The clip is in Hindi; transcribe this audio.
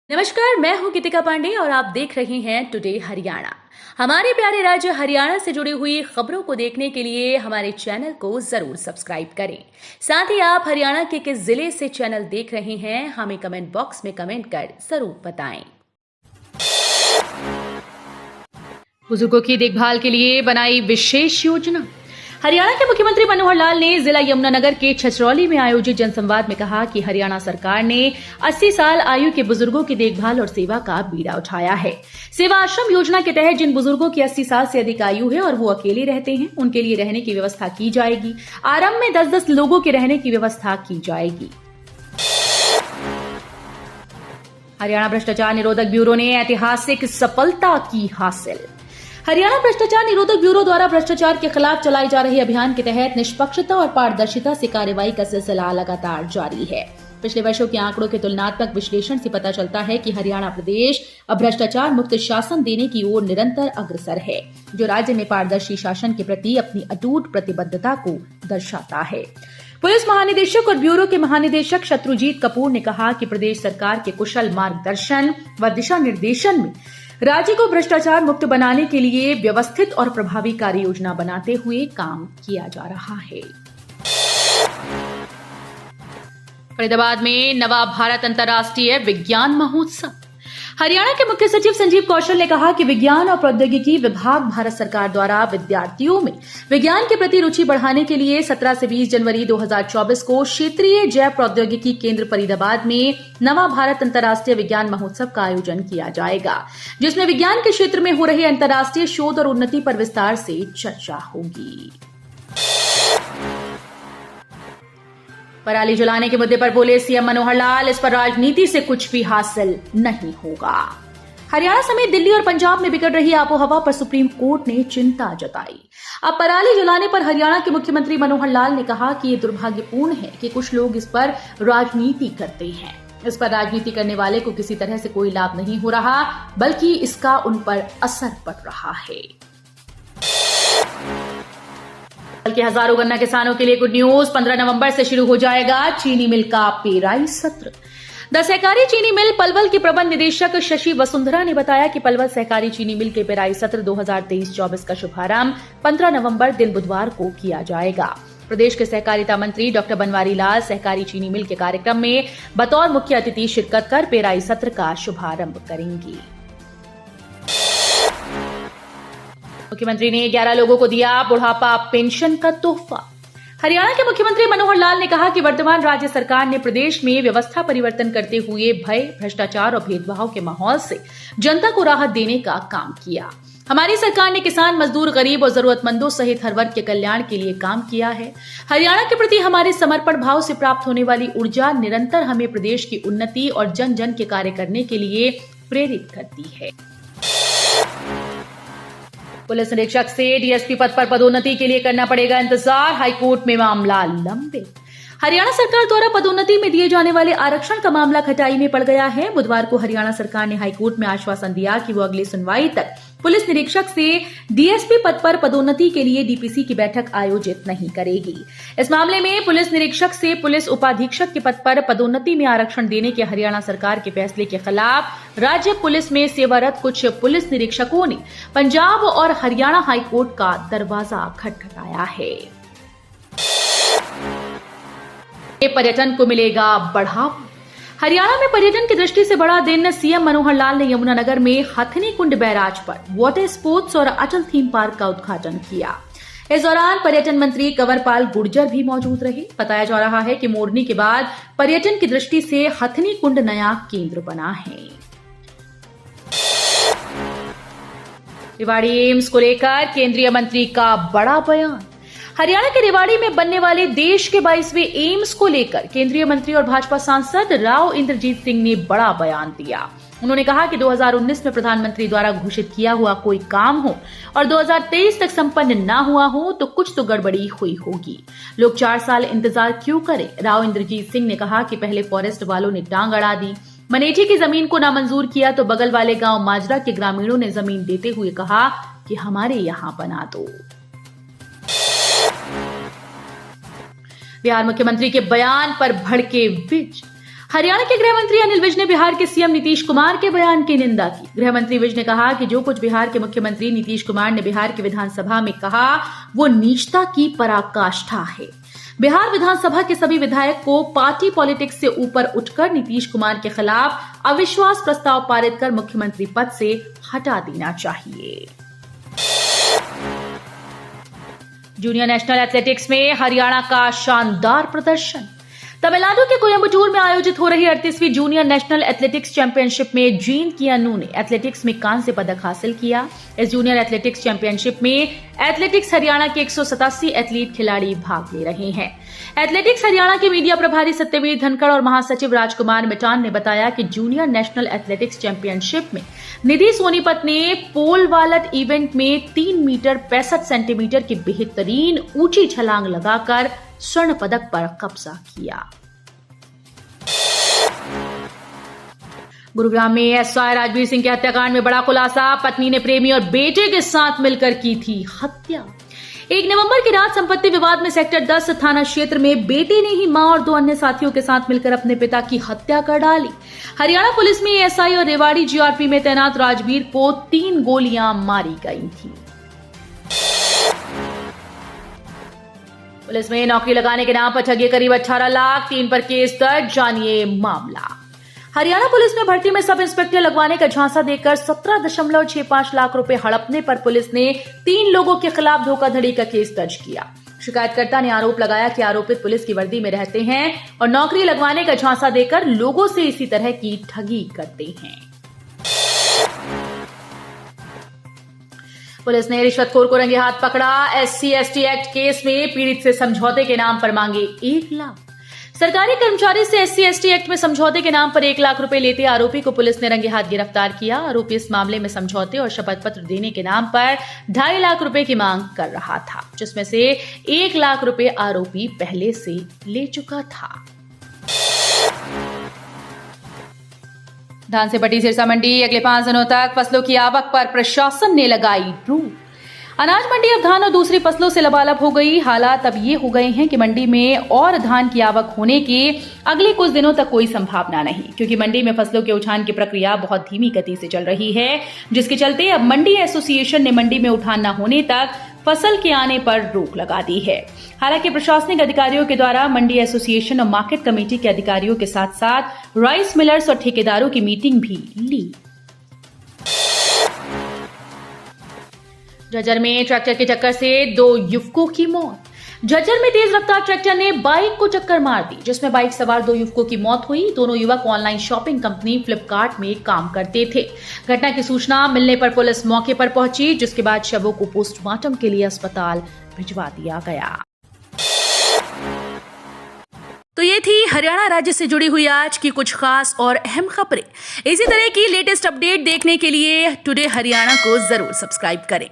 नमस्कार, मैं हूं गीतिका पांडे और आप देख रहे हैं टुडे हरियाणा। हमारे प्यारे राज्य हरियाणा से जुड़ी हुई खबरों को देखने के लिए हमारे चैनल को जरूर सब्सक्राइब करें। साथ ही आप हरियाणा के किस जिले से चैनल देख रहे हैं हमें कमेंट बॉक्स में कमेंट कर जरूर बताएं। बुजुर्गों की देखभाल के लिए बनाई विशेष योजना। हरियाणा के मुख्यमंत्री मनोहर लाल ने जिला यमुनानगर के छछरौली में आयोजित जनसंवाद में कहा कि हरियाणा सरकार ने 80 साल आयु के बुजुर्गों की देखभाल और सेवा का बीड़ा उठाया है। सेवा आश्रम योजना के तहत जिन बुजुर्गों की 80 साल से अधिक आयु है और वो अकेले रहते हैं, उनके लिए रहने की व्यवस्था की जाएगी। आरंभ में 10-10 लोगों के रहने की व्यवस्था की जाएगी। हरियाणा भ्रष्टाचार निरोधक ब्यूरो ने ऐतिहासिक सफलता की हासिल। हरियाणा भ्रष्टाचार निरोधक ब्यूरो द्वारा भ्रष्टाचार के खिलाफ चलाए जा रहे अभियान के तहत निष्पक्षता और पारदर्शिता से कार्रवाई का सिलसिला लगातार जारी है। पिछले वर्षों के आंकड़ों के तुलनात्मक विश्लेषण से पता चलता है कि हरियाणा प्रदेश अब भ्रष्टाचार मुक्त शासन देने की ओर निरंतर अग्रसर है, जो राज्य में पारदर्शी शासन के प्रति अपनी अटूट प्रतिबद्धता को दर्शाता है। पुलिस महानिदेशक और ब्यूरो के महानिदेशक शत्रुजीत कपूर ने कहा कि प्रदेश सरकार के कुशल मार्गदर्शन व दिशा निर्देशन में राज्य को भ्रष्टाचार मुक्त बनाने के लिए व्यवस्थित और प्रभावी कार्य योजना बनाते हुए काम किया जा रहा है। फरीदाबाद में नवा भारत अंतर्राष्ट्रीय विज्ञान महोत्सव। हरियाणा के मुख्य सचिव संजीव कौशल ने कहा कि विज्ञान और प्रौद्योगिकी विभाग भारत सरकार द्वारा विद्यार्थियों में विज्ञान के प्रति रुचि बढ़ाने के लिए 17 से 20 जनवरी 2024 को क्षेत्रीय जैव प्रौद्योगिकी केंद्र फरीदाबाद में नवा भारत अंतर्राष्ट्रीय विज्ञान महोत्सव का आयोजन किया जाएगा, जिसमें विज्ञान के क्षेत्र में हो रहे अंतर्राष्ट्रीय शोध और उन्नति पर विस्तार से चर्चा होगी। पराली जलाने के मुद्दे पर बोले सीएम मनोहर लाल, इस पर राजनीति से कुछ भी हासिल नहीं होगा। हरियाणा समेत दिल्ली और पंजाब में बिगड़ रही आबोहवा पर सुप्रीम कोर्ट ने चिंता जताई। अब पराली जलाने पर हरियाणा के मुख्यमंत्री मनोहर लाल ने कहा कि ये दुर्भाग्यपूर्ण है कि कुछ लोग इस पर राजनीति करते हैं। इस पर राजनीति करने वाले को किसी तरह से कोई लाभ नहीं हो रहा, बल्कि इसका उन पर असर पड़ रहा है। बल्कि हजारों गन्ना किसानों के लिए गुड न्यूज, 15 नवंबर से शुरू हो जाएगा चीनी मिल का पेराई सत्र। द सहकारी चीनी मिल पलवल के प्रबंध निदेशक शशि वसुंधरा ने बताया कि पलवल सहकारी चीनी मिल के पेराई सत्र 2023-24 का शुभारंभ 15 नवंबर दिन बुधवार को किया जाएगा। प्रदेश के सहकारिता मंत्री डॉक्टर बनवारी लाल सहकारी चीनी मिल के कार्यक्रम में बतौर मुख्य अतिथि शिरकत कर पेराई सत्र का शुभारंभ करेंगी। मुख्यमंत्री ने 11 लोगों को दिया बुढ़ापा पेंशन का तोहफा। हरियाणा के मुख्यमंत्री मनोहर लाल ने कहा कि वर्तमान राज्य सरकार ने प्रदेश में व्यवस्था परिवर्तन करते हुए भय, भ्रष्टाचार और भेदभाव के माहौल से जनता को राहत देने का काम किया। हमारी सरकार ने किसान, मजदूर, गरीब और जरूरतमंदों सहित हर वर्ग के कल्याण के लिए काम किया है। हरियाणा के प्रति हमारे समर्पण भाव से प्राप्त होने वाली ऊर्जा निरंतर हमें प्रदेश की उन्नति और जन जन के कार्य करने के लिए प्रेरित करती है। पुलिस निरीक्षक से डीएसपी पद पर पदोन्नति के लिए करना पड़ेगा इंतजार, हाईकोर्ट में मामला लंबित। हरियाणा सरकार द्वारा पदोन्नति में दिए जाने वाले आरक्षण का मामला खटाई में पड़ गया है। बुधवार को हरियाणा सरकार ने हाईकोर्ट में आश्वासन दिया कि वो अगली सुनवाई तक पुलिस निरीक्षक से डीएसपी पद पर पदोन्नति के लिए डीपीसी की बैठक आयोजित नहीं करेगी। इस मामले में पुलिस निरीक्षक से पुलिस उपाधीक्षक के पद पर पदोन्नति में आरक्षण देने के हरियाणा सरकार के फैसले के खिलाफ राज्य पुलिस में सेवारत कुछ पुलिस निरीक्षकों ने पंजाब और हरियाणा हाईकोर्ट का दरवाजा खटखटाया है। पर्यटन को मिलेगा बढ़ावा। हरियाणा में पर्यटन की दृष्टि से बड़ा दिन सीएम मनोहर लाल ने यमुनानगर में हथनी कुंड बैराज पर वाटर स्पोर्ट्स और अटल थीम पार्क का उद्घाटन किया। इस दौरान पर्यटन मंत्री कंवरपाल गुर्जर भी मौजूद रहे। बताया जा रहा है कि मोरनी के बाद पर्यटन की दृष्टि से हथनी कुंड नया केंद्र बना है। रेवाड़ी एम्स को लेकर केंद्रीय मंत्री का बड़ा बयान। हरियाणा के रेवाड़ी में बनने वाले देश के 22वें एम्स को लेकर केंद्रीय मंत्री और भाजपा सांसद राव इंद्रजीत सिंह ने बड़ा बयान दिया। उन्होंने कहा कि 2019 में प्रधानमंत्री द्वारा घोषित किया हुआ कोई काम हो और 2023 तक संपन्न न हुआ हो तो कुछ तो गड़बड़ी हुई होगी। लोग 4 साल इंतजार क्यों करें? राव इंद्रजीत सिंह ने कहा कि पहले फॉरेस्ट वालों ने टांग अड़ा दी, मनेठी की जमीन को नामंजूर किया तो बगल वाले गांव माजरा के ग्रामीणों ने जमीन देते हुए कहा कि हमारे यहां बना दो। बिहार मुख्यमंत्री के बयान पर भड़के विज। हरियाणा के गृह मंत्री अनिल विज ने बिहार के सीएम नीतीश कुमार के बयान की निंदा की। गृह मंत्री विज ने कहा कि जो कुछ बिहार के मुख्यमंत्री नीतीश कुमार ने बिहार की विधानसभा में कहा वो नीचता की पराकाष्ठा है। बिहार विधानसभा के सभी विधायक को पार्टी पॉलिटिक्स से ऊपर उठकर नीतीश कुमार के खिलाफ अविश्वास प्रस्ताव पारित कर मुख्यमंत्री पद से हटा देना चाहिए। जूनियर नेशनल एथलेटिक्स में हरियाणा का शानदार प्रदर्शन। तमिलनाडु के कोयम्बटूर में आयोजित हो रही 38वीं जूनियर नेशनल एथलेटिक्स चैंपियनशिप में जीन कियानू ने एथलेटिक्स में कांस्य पदक हासिल किया। इस जूनियर एथलेटिक्स चैंपियनशिप में एथलेटिक्स हरियाणा के 187 एथलीट खिलाड़ी भाग ले रहे हैं। एथलेटिक्स हरियाणा के मीडिया प्रभारी सत्यवीर धनखड़ और महासचिव राजकुमार मिटान ने बताया कि जूनियर नेशनल एथलेटिक्स चैंपियनशिप में निधि सोनीपत ने पोल वॉल्ट इवेंट में 3 मीटर 65 सेंटीमीटर की बेहतरीन ऊंची छलांग लगाकर स्वर्ण पदक पर कब्जा किया। गुरुग्राम में एसआई राजवीर सिंह के हत्याकांड में बड़ा खुलासा। पत्नी ने प्रेमी और बेटे के साथ मिलकर की थी हत्या। 1 नवंबर की रात संपत्ति विवाद में सेक्टर 10 थाना क्षेत्र में बेटे ने ही मां और 2 अन्य साथियों के साथ मिलकर अपने पिता की हत्या कर डाली। हरियाणा पुलिस में एएसआई और रेवाड़ी जीआरपी में तैनात राजवीर को 3 गोलियां मारी गई थी। पुलिस में नौकरी लगाने के नाम पर ठगे करीब 18 लाख, 3 पर केस दर्ज। जानिए मामला। हरियाणा पुलिस में भर्ती में सब इंस्पेक्टर लगवाने का झांसा देकर 17.65 लाख रुपए हड़पने पर पुलिस ने 3 लोगों के खिलाफ धोखाधड़ी का केस दर्ज किया। शिकायतकर्ता ने आरोप लगाया कि आरोपित पुलिस की वर्दी में रहते हैं और नौकरी लगवाने का झांसा देकर लोगों से इसी तरह की ठगी करते हैं। पुलिस ने रिश्वतखोर को रंगे हाथ पकड़ा। SC/ST एक्ट केस में पीड़ित से समझौते के नाम पर मांगे 1 लाख। सरकारी कर्मचारी से SC/ST एक्ट में समझौते के नाम पर 1 लाख रुपए लेते आरोपी को पुलिस ने रंगे हाथ गिरफ्तार किया। आरोपी इस मामले में समझौते और शपथ पत्र देने के नाम पर 2.5 लाख रुपए की मांग कर रहा था, जिसमें से 1 लाख रुपए आरोपी पहले से ले चुका था। धान से पटी सिरसा मंडी अगले 5 दिनों तक फसलों की आवक पर प्रशासन ने लगाई रोक। अनाज मंडी अब धान और दूसरी फसलों से लबालब हो गई। हालात अब ये हो गए हैं कि मंडी में और धान की आवक होने की अगले कुछ दिनों तक कोई संभावना नहीं, क्योंकि मंडी में फसलों के उठान की प्रक्रिया बहुत धीमी गति से चल रही है, जिसके चलते अब मंडी एसोसिएशन ने मंडी में उठान न होने तक फसल के आने पर रोक लगा दी है। हालांकि प्रशासनिक अधिकारियों के द्वारा मंडी एसोसिएशन और मार्केट कमेटी के अधिकारियों के साथ साथ राइस मिलर्स और ठेकेदारों की मीटिंग भी ली। झज्जर में ट्रैक्टर की टक्कर से 2 युवकों की मौत। झज्जर में तेज रफ्तार ट्रैक्टर ने बाइक को टक्कर मार दी, जिसमें बाइक सवार 2 युवकों की मौत हुई। दोनों युवक ऑनलाइन शॉपिंग कंपनी फ्लिपकार्ट में काम करते थे। घटना की सूचना मिलने पर पुलिस मौके पर पहुंची, जिसके बाद शवों को पोस्टमार्टम के लिए अस्पताल भिजवा दिया गया। तो ये थी हरियाणा राज्य से जुड़ी हुई आज की कुछ खास और अहम खबरें। इसी तरह की लेटेस्ट अपडेट देखने के लिए टुडे हरियाणा को जरूर सब्सक्राइब करें।